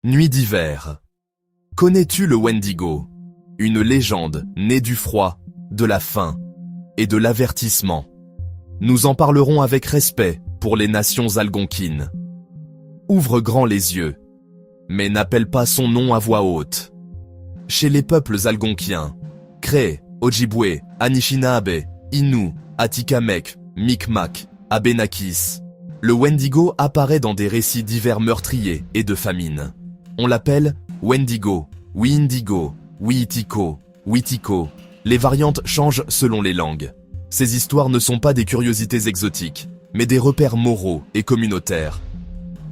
Nuit d'hiver. Connais-tu le Wendigo? Une légende née du froid, de la faim et de l'avertissement. Nous en parlerons avec respect pour les nations algonquines. Ouvre grand les yeux, mais n'appelle pas son nom à voix haute. Chez les peuples algonquiens, Cree, Ojibwe, Anishinaabe, Innu, Atikamekw, Micmac, Abénakis, le Wendigo apparaît dans des récits divers meurtriers et de famine. On l'appelle Wendigo, Windigo, Witiko, Witiko. Les variantes changent selon les langues. Ces histoires ne sont pas des curiosités exotiques, mais des repères moraux et communautaires.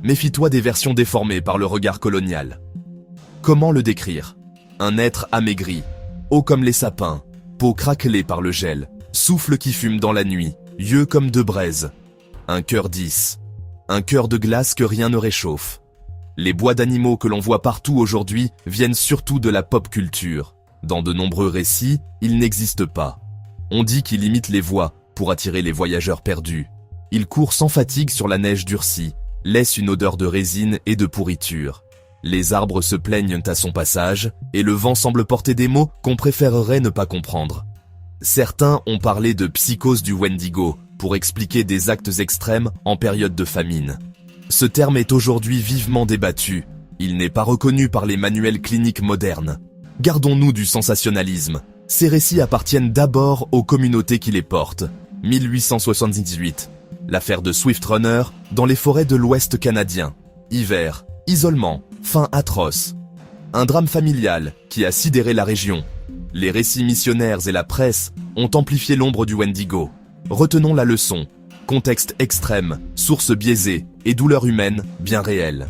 Méfie-toi des versions déformées par le regard colonial. Comment le décrire? Un être amaigri, haut comme les sapins, peau craquelée par le gel, souffle qui fume dans la nuit, yeux comme de braise. Un cœur 10. Un cœur de glace que rien ne réchauffe. Les bois d'animaux que l'on voit partout aujourd'hui viennent surtout de la pop culture. Dans de nombreux récits, il n'existe pas. On dit qu'il imite les voix pour attirer les voyageurs perdus. Il court sans fatigue sur la neige durcie, laisse une odeur de résine et de pourriture. Les arbres se plaignent à son passage, et le vent semble porter des mots qu'on préférerait ne pas comprendre. Certains ont parlé de psychose du Wendigo pour expliquer des actes extrêmes en période de famine. Ce terme est aujourd'hui vivement débattu. Il n'est pas reconnu par les manuels cliniques modernes. Gardons-nous du sensationnalisme. Ces récits appartiennent d'abord aux communautés qui les portent. 1878. L'affaire de Swift Runner dans les forêts de l'Ouest canadien. Hiver, isolement, faim atroce. Un drame familial qui a sidéré la région. Les récits missionnaires et la presse ont amplifié l'ombre du Wendigo. Retenons la leçon. Contexte extrême, sources biaisées et douleurs humaines bien réelles.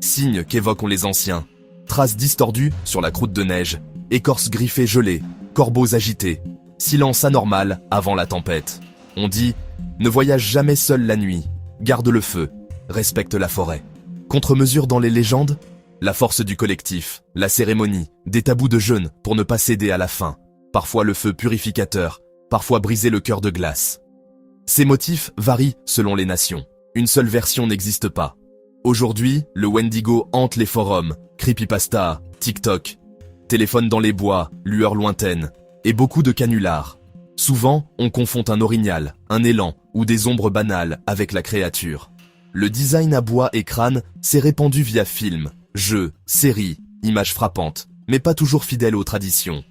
Signes qu'évoquent les anciens. Traces distordues sur la croûte de neige. Écorces griffées gelées. Corbeaux agités. Silence anormal avant la tempête. On dit « Ne voyage jamais seul la nuit. Garde le feu. Respecte la forêt. » Contre-mesure dans les légendes? La force du collectif, la cérémonie, des tabous de jeûne pour ne pas céder à la faim. Parfois le feu purificateur, parfois briser le cœur de glace. Ces motifs varient selon les nations. Une seule version n'existe pas. Aujourd'hui, le Wendigo hante les forums, creepypasta, TikTok, téléphone dans les bois, lueurs lointaines, et beaucoup de canulars. Souvent, on confond un orignal, un élan ou des ombres banales avec la créature. Le design à bois et crâne s'est répandu via films, jeux, séries, images frappantes, mais pas toujours fidèles aux traditions.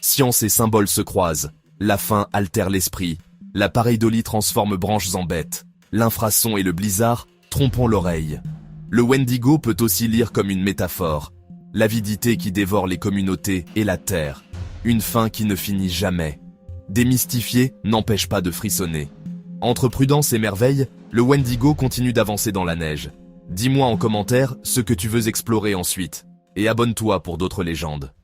Science et symboles se croisent, la faim altère l'esprit, la pareidolie transforme branches en bêtes, l'infrason et le blizzard trompant l'oreille. Le Wendigo peut aussi lire comme une métaphore, l'avidité qui dévore les communautés et la terre, une faim qui ne finit jamais. Démystifier n'empêche pas de frissonner. Entre prudence et merveille, le Wendigo continue d'avancer dans la neige. Dis-moi en commentaire ce que tu veux explorer ensuite, et abonne-toi pour d'autres légendes.